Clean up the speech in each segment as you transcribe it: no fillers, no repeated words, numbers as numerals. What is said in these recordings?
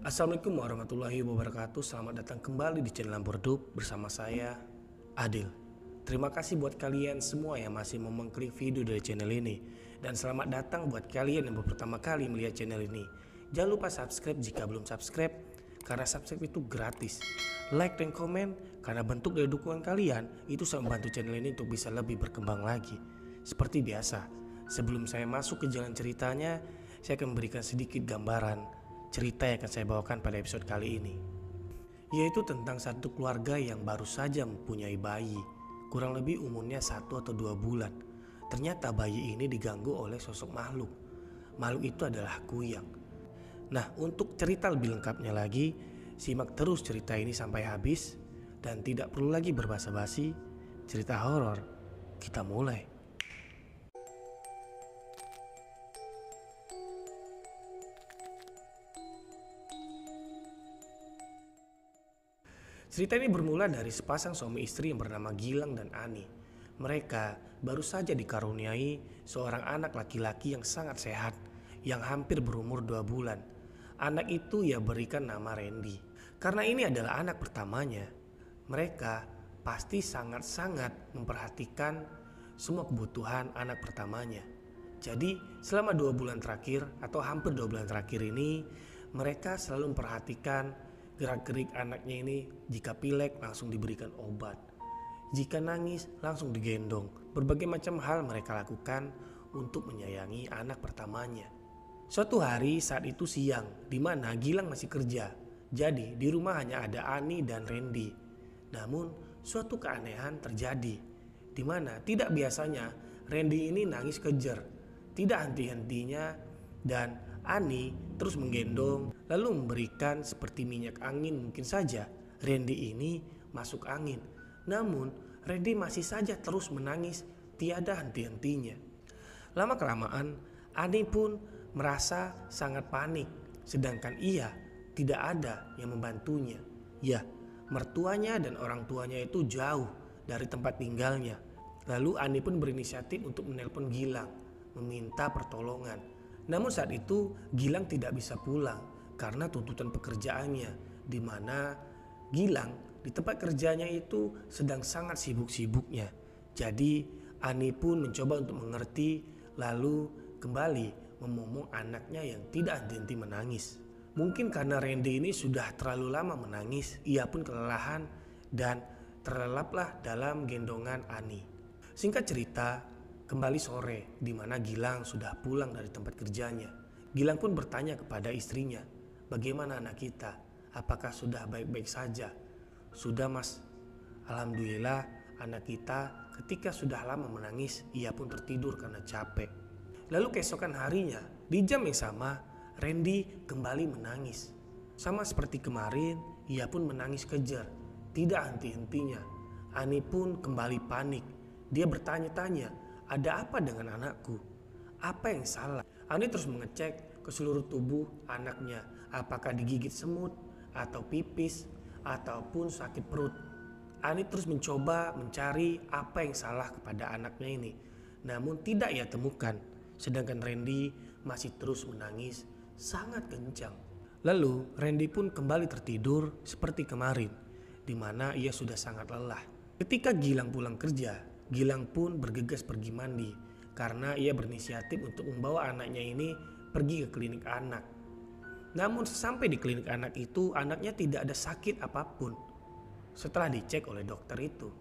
Assalamualaikum warahmatullahi wabarakatuh. Selamat datang kembali di channel Lampu Redup bersama saya, Adil. Terima kasih buat kalian semua yang masih mau mengklik video dari channel ini. Dan selamat datang buat kalian yang baru pertama kali melihat channel ini. Jangan lupa subscribe jika belum subscribe, karena subscribe itu gratis. Like dan komen, karena bentuk dari dukungan kalian itu sangat membantu channel ini untuk bisa lebih berkembang lagi. Seperti biasa, sebelum saya masuk ke jalan ceritanya, saya akan memberikan sedikit gambaran cerita yang akan saya bawakan pada episode kali ini, yaitu tentang satu keluarga yang baru saja mempunyai bayi, kurang lebih umurnya 1 atau 2 bulan. Ternyata bayi ini diganggu oleh sosok makhluk. Makhluk itu adalah kuyang. Nah, untuk cerita lebih lengkapnya lagi, simak terus cerita ini sampai habis. Dan tidak perlu lagi berbasa-basi, cerita horor kita mulai. Cerita ini bermula dari sepasang suami istri yang bernama Gilang dan Ani. Mereka baru saja dikaruniai seorang anak laki-laki yang sangat sehat, yang hampir berumur 2 bulan. Anak itu ia berikan nama Randy. Karena ini adalah anak pertamanya, mereka pasti sangat-sangat memperhatikan semua kebutuhan anak pertamanya. Jadi selama 2 bulan terakhir atau hampir 2 bulan terakhir ini, mereka selalu memperhatikan gerak-gerik anaknya ini. Jika pilek langsung diberikan obat, jika nangis langsung digendong. Berbagai macam hal mereka lakukan untuk menyayangi anak pertamanya. Suatu hari saat itu siang, di mana Gilang masih kerja. Jadi di rumah hanya ada Ani dan Randy. Namun suatu keanehan terjadi, di mana tidak biasanya Randy ini nangis kejer, tidak henti-hentinya, dan Ani terus menggendong lalu memberikan seperti minyak angin. Mungkin saja Randy ini masuk angin, namun Randy masih saja terus menangis tiada henti-hentinya. Lama kelamaan Ani pun merasa sangat panik, sedangkan ia tidak ada yang membantunya. Ya, mertuanya dan orang tuanya itu jauh dari tempat tinggalnya. Lalu Ani pun berinisiatif untuk menelpon Gilang meminta pertolongan. Namun saat itu Gilang tidak bisa pulang karena tuntutan pekerjaannya, di mana Gilang di tempat kerjanya itu sedang sangat sibuk-sibuknya. Jadi Ani pun mencoba untuk mengerti, lalu kembali memomong anaknya yang tidak henti-henti menangis. Mungkin karena Randy ini sudah terlalu lama menangis, ia pun kelelahan dan terlelaplah dalam gendongan Ani. Singkat cerita, kembali sore, di mana Gilang sudah pulang dari tempat kerjanya. Gilang pun bertanya kepada istrinya, "Bagaimana anak kita? Apakah sudah baik-baik saja?" "Sudah, Mas. Alhamdulillah, anak kita ketika sudah lama menangis, ia pun tertidur karena capek." Lalu keesokan harinya, di jam yang sama, Randy kembali menangis. Sama seperti kemarin, ia pun menangis kejar, tidak henti-hentinya. Ani pun kembali panik. Dia bertanya-tanya, "Ada apa dengan anakku? Apa yang salah?" Ani terus mengecek ke seluruh tubuh anaknya, apakah digigit semut atau pipis ataupun sakit perut. Ani terus mencoba mencari apa yang salah kepada anaknya ini, namun tidak ia temukan. Sedangkan Randy masih terus menangis sangat kencang. Lalu Randy pun kembali tertidur seperti kemarin, di mana ia sudah sangat lelah. Ketika Gilang pulang kerja, Gilang pun bergegas pergi mandi karena ia berinisiatif untuk membawa anaknya ini pergi ke klinik anak. Namun sesampai di klinik anak itu, anaknya tidak ada sakit apapun setelah dicek oleh dokter itu.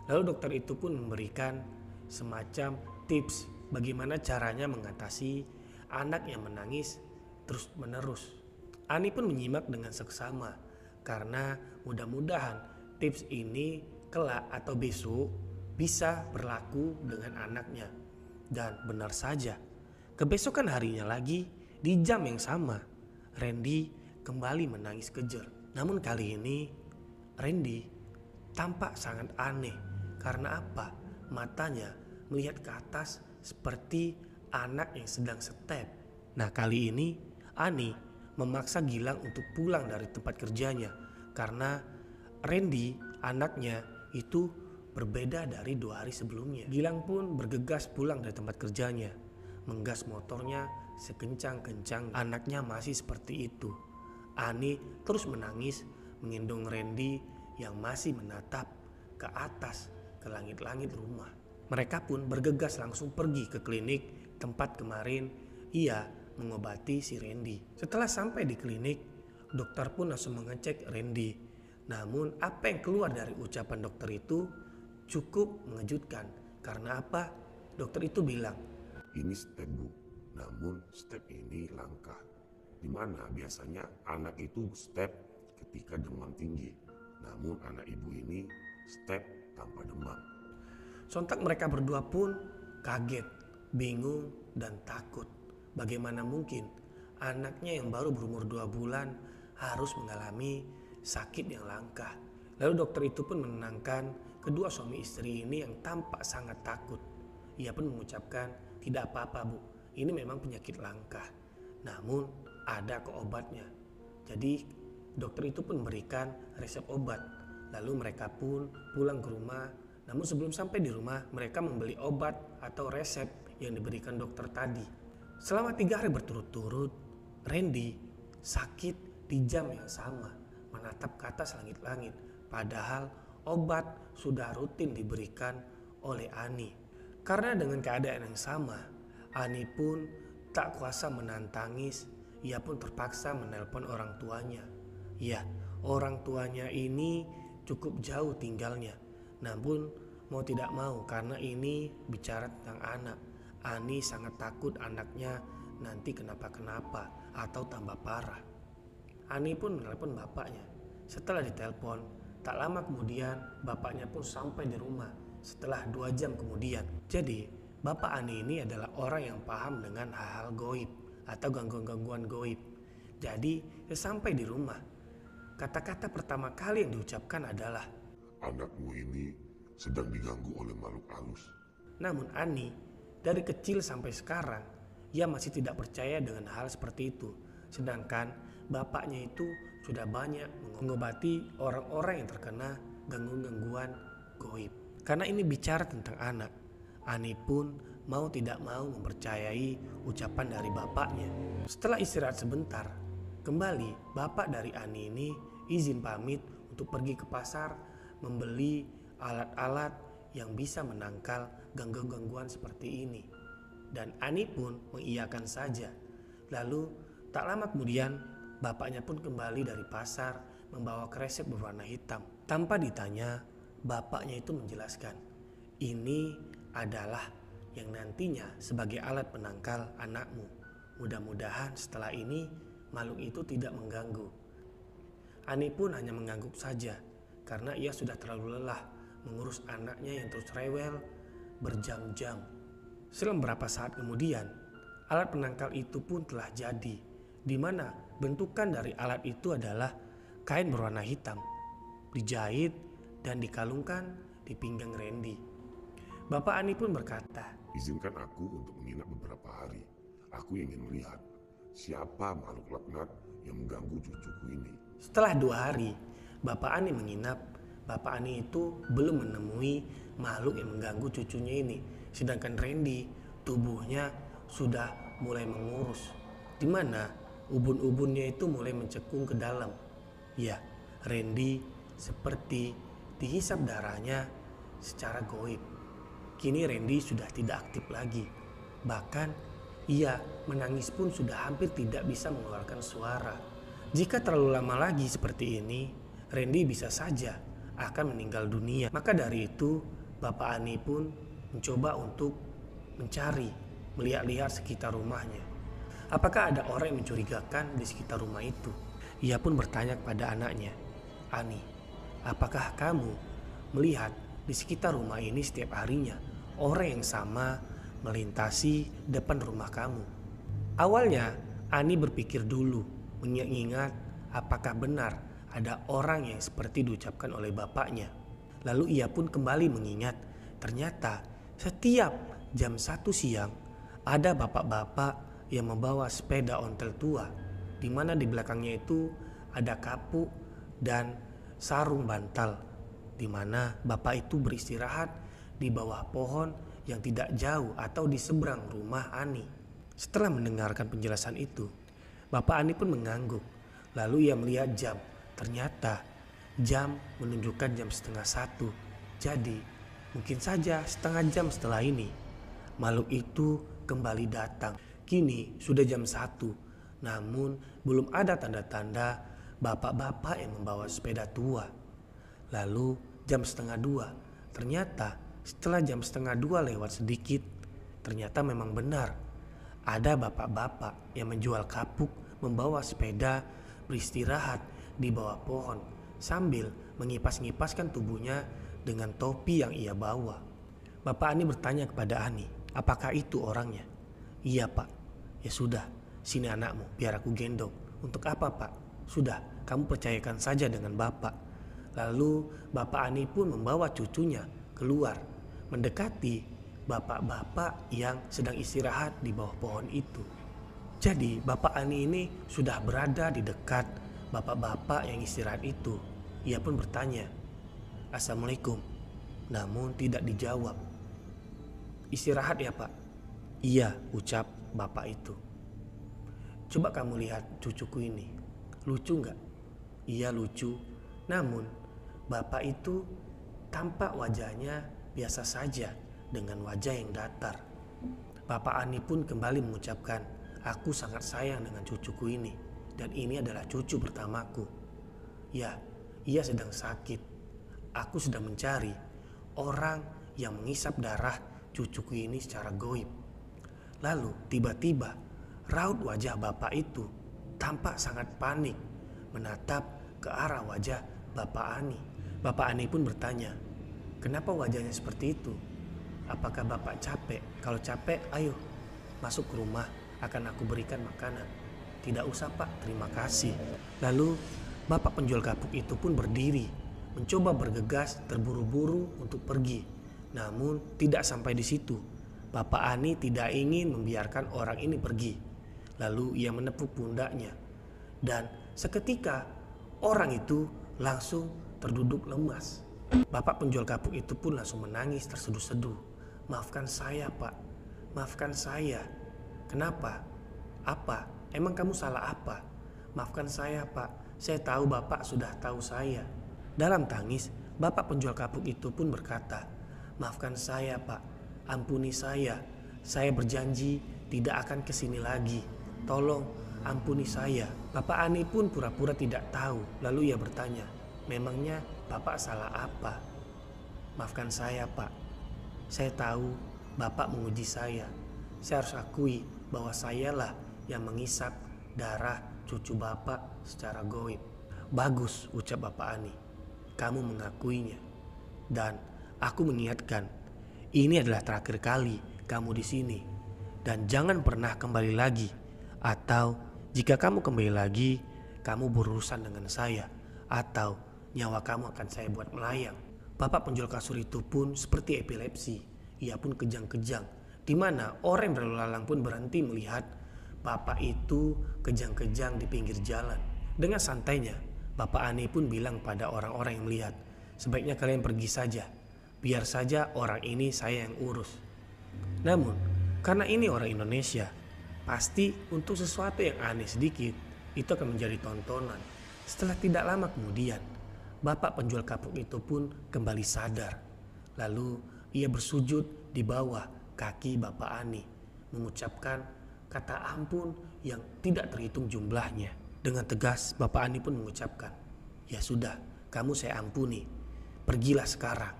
Lalu dokter itu pun memberikan semacam tips bagaimana caranya mengatasi anak yang menangis terus menerus. Ani pun menyimak dengan seksama karena mudah-mudahan tips ini kelak atau besok bisa berlaku dengan anaknya. Dan benar saja, kebesokan harinya lagi di jam yang sama, Randy kembali menangis kejer. Namun kali ini Randy tampak sangat aneh. Karena apa? Matanya melihat ke atas seperti anak yang sedang step. Nah, kali ini Ani memaksa Gilang untuk pulang dari tempat kerjanya karena Randy, anaknya, itu berbeda dari 2 hari sebelumnya. Gilang pun bergegas pulang dari tempat kerjanya. menggas motornya sekencang-kencang. Anaknya masih seperti itu. Ani terus menangis menggendong Randy yang masih menatap ke atas, ke langit-langit rumah. Mereka pun bergegas langsung pergi ke klinik tempat kemarin ia mengobati si Randy. Setelah sampai di klinik, dokter pun langsung mengecek Randy. Namun apa yang keluar dari ucapan dokter itu cukup mengejutkan. Karena apa? Dokter itu bilang, "Ini step Bu, namun step ini langka. Di mana biasanya anak itu step ketika demam tinggi. Namun anak ibu ini step tanpa demam." Sontak mereka berdua pun kaget, bingung, dan takut. Bagaimana mungkin anaknya yang baru berumur 2 bulan harus mengalami sakit yang langka. Lalu dokter itu pun menenangkan kedua suami istri ini yang tampak sangat takut. Ia pun mengucapkan, "Tidak apa-apa Bu, ini memang penyakit langka. Namun ada kok obatnya." Jadi dokter itu pun memberikan resep obat. Lalu mereka pun pulang ke rumah. Namun sebelum sampai di rumah, mereka membeli obat atau resep yang diberikan dokter tadi. Selama 3 hari berturut-turut, Randy sakit di jam yang sama, menatap ke atas langit-langit. Padahal obat sudah rutin diberikan oleh Ani. Karena dengan keadaan yang sama, Ani pun tak kuasa menahan tangis. Ia pun terpaksa menelpon orang tuanya. Ya, orang tuanya ini cukup jauh tinggalnya. Namun mau tidak mau karena ini bicara tentang anak. Ani sangat takut anaknya nanti kenapa-kenapa atau tambah parah. Ani pun menelpon bapaknya. Setelah ditelepon, tak lama kemudian bapaknya pun sampai di rumah setelah 2 jam kemudian. Jadi bapak Ani ini adalah orang yang paham dengan hal-hal goib atau gangguan-gangguan goib. Jadi sampai di rumah, kata-kata pertama kali yang diucapkan adalah, "Anakmu ini sedang diganggu oleh makhluk halus." Namun Ani dari kecil sampai sekarang ia masih tidak percaya dengan hal seperti itu. Sedangkan bapaknya itu sudah banyak mengobati orang-orang yang terkena gangguan-gangguan goib. Karena ini bicara tentang anak, Ani pun mau tidak mau mempercayai ucapan dari bapaknya. Setelah istirahat sebentar, kembali bapak dari Ani ini izin pamit untuk pergi ke pasar membeli alat-alat yang bisa menangkal gangguan-gangguan seperti ini. Dan Ani pun mengiyakan saja. Lalu tak lama kemudian bapaknya pun kembali dari pasar membawa kresek berwarna hitam. Tanpa ditanya, bapaknya itu menjelaskan, "Ini adalah yang nantinya sebagai alat penangkal anakmu. Mudah-mudahan setelah ini makhluk itu tidak mengganggu." Ani pun hanya mengangguk saja karena ia sudah terlalu lelah mengurus anaknya yang terus rewel berjam-jam. Selang beberapa saat kemudian, alat penangkal itu pun telah jadi, di mana bentukan dari alat itu adalah kain berwarna hitam, dijahit dan dikalungkan di pinggang Randy. Bapak Ani pun berkata, "Izinkan aku untuk menginap beberapa hari. Aku ingin melihat siapa makhluk laknat yang mengganggu cucuku ini." Setelah 2 hari, Bapak Ani menginap. Bapak Ani itu belum menemui makhluk yang mengganggu cucunya ini. Sedangkan Randy, tubuhnya sudah mulai mengurus, di mana ubun-ubunnya itu mulai mencekung ke dalam. Ya, Randy seperti dihisap darahnya secara goib. Kini Randy sudah tidak aktif lagi. Bahkan ia menangis pun sudah hampir tidak bisa mengeluarkan suara. Jika terlalu lama lagi seperti ini, Randy bisa saja akan meninggal dunia. Maka dari itu, Bapak Ani pun mencoba untuk mencari, melihat-lihat sekitar rumahnya. Apakah ada orang yang mencurigakan di sekitar rumah itu? Ia pun bertanya kepada anaknya, "Ani, apakah kamu melihat di sekitar rumah ini setiap harinya orang yang sama melintasi depan rumah kamu?" Awalnya Ani berpikir dulu, mengingat apakah benar ada orang yang seperti diucapkan oleh bapaknya. Lalu ia pun kembali mengingat, ternyata setiap jam 1 siang ada bapak-bapak yang membawa sepeda ontel tua, di mana di belakangnya itu ada kapuk dan sarung bantal, di mana bapak itu beristirahat di bawah pohon yang tidak jauh atau di seberang rumah Ani. Setelah mendengarkan penjelasan itu, Bapak Ani pun mengangguk. Lalu ia melihat jam. Ternyata jam menunjukkan jam 12:30. Jadi mungkin saja setengah jam setelah ini makhluk itu kembali datang. Kini sudah jam 1, namun belum ada tanda-tanda bapak-bapak yang membawa sepeda tua. Lalu jam 1:30, ternyata setelah jam 1:30 lewat sedikit, ternyata memang benar ada bapak-bapak yang menjual kapuk membawa sepeda beristirahat di bawah pohon sambil mengipas-ngipaskan tubuhnya dengan topi yang ia bawa. Bapak Ani bertanya kepada Ani, apakah itu orangnya? Iya pak. Ya sudah, sini anakmu biar aku gendong. Untuk apa pak? Sudah, kamu percayakan saja dengan bapak. Lalu Bapak Ani pun membawa cucunya keluar mendekati bapak-bapak yang sedang istirahat di bawah pohon itu. Jadi Bapak Ani ini sudah berada di dekat bapak-bapak yang istirahat itu. Ia pun bertanya, Assalamualaikum, namun tidak dijawab. Istirahat ya pak? Iya, ucap bapak itu. Coba kamu lihat cucuku ini, lucu nggak? Iya lucu, namun bapak itu tampak wajahnya biasa saja dengan wajah yang datar. Bapak Ani pun kembali mengucapkan, aku sangat sayang dengan cucuku ini dan ini adalah cucu pertamaku. Ya, ia sedang sakit. Aku sedang mencari orang yang mengisap darah cucuku ini secara goib. Lalu tiba-tiba raut wajah bapak itu tampak sangat panik menatap ke arah wajah Bapak Ani. Bapak Ani pun bertanya, kenapa wajahnya seperti itu? Apakah bapak capek? Kalau capek, ayo masuk ke rumah, akan aku berikan makanan. Tidak usah pak, terima kasih. Lalu bapak penjual kapuk itu pun berdiri, mencoba bergegas terburu-buru untuk pergi. Namun tidak sampai di situ. Bapak Ani tidak ingin membiarkan orang ini pergi. Lalu ia menepuk pundaknya. Dan seketika orang itu langsung terduduk lemas. Bapak penjual kapuk itu pun langsung menangis terseduh-seduh. Maafkan saya pak, maafkan saya. Kenapa? Apa? Emang kamu salah apa? Maafkan saya pak, saya tahu bapak sudah tahu saya. Dalam tangis, bapak penjual kapuk itu pun berkata, maafkan saya pak, ampuni saya berjanji tidak akan kesini lagi. Tolong ampuni saya. Bapak Ani pun pura-pura tidak tahu. Lalu ia bertanya, memangnya bapak salah apa? Maafkan saya pak, saya tahu bapak menguji saya. Saya harus akui bahwa sayalah yang mengisap darah cucu bapak secara goib. Bagus, ucap Bapak Ani, kamu mengakuinya. Dan aku mengingatkan, ini adalah terakhir kali kamu di sini. Dan jangan pernah kembali lagi. Atau jika kamu kembali lagi, kamu berurusan dengan saya. Atau nyawa kamu akan saya buat melayang. Bapak penjual kasur itu pun seperti epilepsi. Ia pun kejang-kejang. Di mana orang yang berlalu lalang pun berhenti melihat bapak itu kejang-kejang di pinggir jalan. Dengan santainya, Bapak Ani pun bilang pada orang-orang yang melihat, sebaiknya kalian pergi saja. Biar saja orang ini saya yang urus. Namun, karena ini orang Indonesia, pasti untuk sesuatu yang aneh sedikit, itu akan menjadi tontonan. Setelah tidak lama kemudian, bapak penjual kapuk itu pun kembali sadar. Lalu ia bersujud di bawah kaki Bapak Ani, mengucapkan kata ampun yang tidak terhitung jumlahnya. Dengan tegas Bapak Ani pun mengucapkan, ya sudah, kamu saya ampuni. Pergilah sekarang.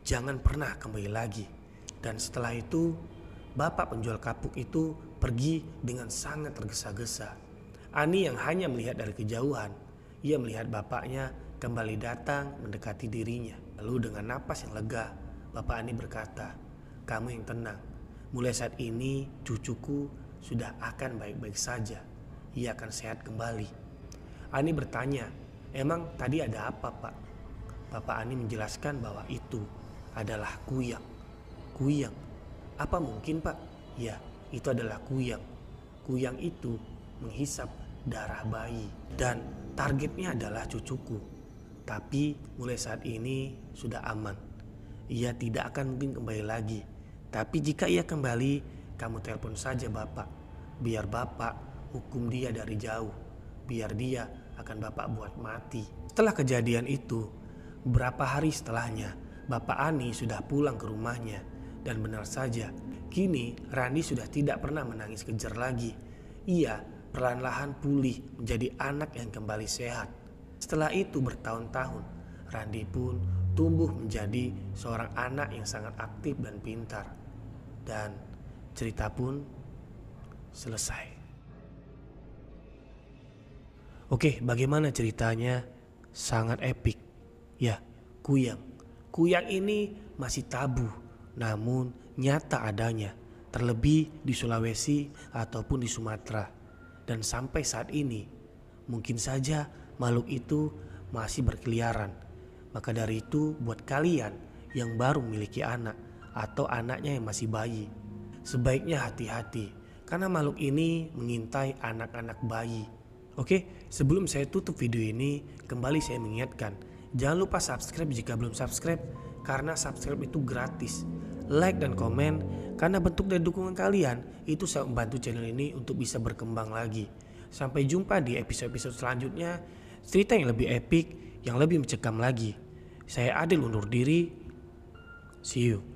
Jangan pernah kembali lagi. Dan setelah itu, bapak penjual kapuk itu pergi dengan sangat tergesa-gesa. Ani yang hanya melihat dari kejauhan, ia melihat bapaknya kembali datang mendekati dirinya. Lalu dengan napas yang lega, Bapak Ani berkata, kamu yang tenang. Mulai saat ini cucuku sudah akan baik-baik saja. Ia akan sehat kembali. Ani bertanya, emang tadi ada apa pak? Bapak Ani menjelaskan bahwa itu adalah kuyang. Kuyang? Apa mungkin pak? Ya, itu adalah kuyang. Kuyang itu menghisap darah bayi. Dan targetnya adalah cucuku. Tapi mulai saat ini sudah aman. Ia tidak akan mungkin kembali lagi. Tapi jika ia kembali, kamu telepon saja bapak. biar bapak hukum dia dari jauh, biar dia akan bapak buat mati. Setelah kejadian itu, beberapa hari setelahnya, Bapak Ani sudah pulang ke rumahnya. Dan benar saja, kini Randi sudah tidak pernah menangis kejar lagi. Ia perlahan-lahan pulih menjadi anak yang kembali sehat. Setelah itu bertahun-tahun, Randi pun tumbuh menjadi seorang anak yang sangat aktif dan pintar. Dan cerita pun selesai. Oke, bagaimana ceritanya? Sangat epik. Ya, kuyang. Kuyang ini masih tabu, namun nyata adanya. Terlebih di Sulawesi ataupun di Sumatera. Dan sampai saat ini, mungkin saja makhluk itu masih berkeliaran. Maka dari itu, buat kalian yang baru memiliki anak atau anaknya yang masih bayi, sebaiknya hati-hati karena makhluk ini mengintai anak-anak bayi. Oke, sebelum saya tutup video ini, kembali saya mengingatkan, jangan lupa subscribe jika belum subscribe, karena subscribe itu gratis. Like dan komen, karena bentuk dari dukungan kalian itu sangat membantu channel ini untuk bisa berkembang lagi. Sampai jumpa di episode-episode selanjutnya, cerita yang lebih epik, yang lebih mencekam lagi. Saya Adil undur diri. See you.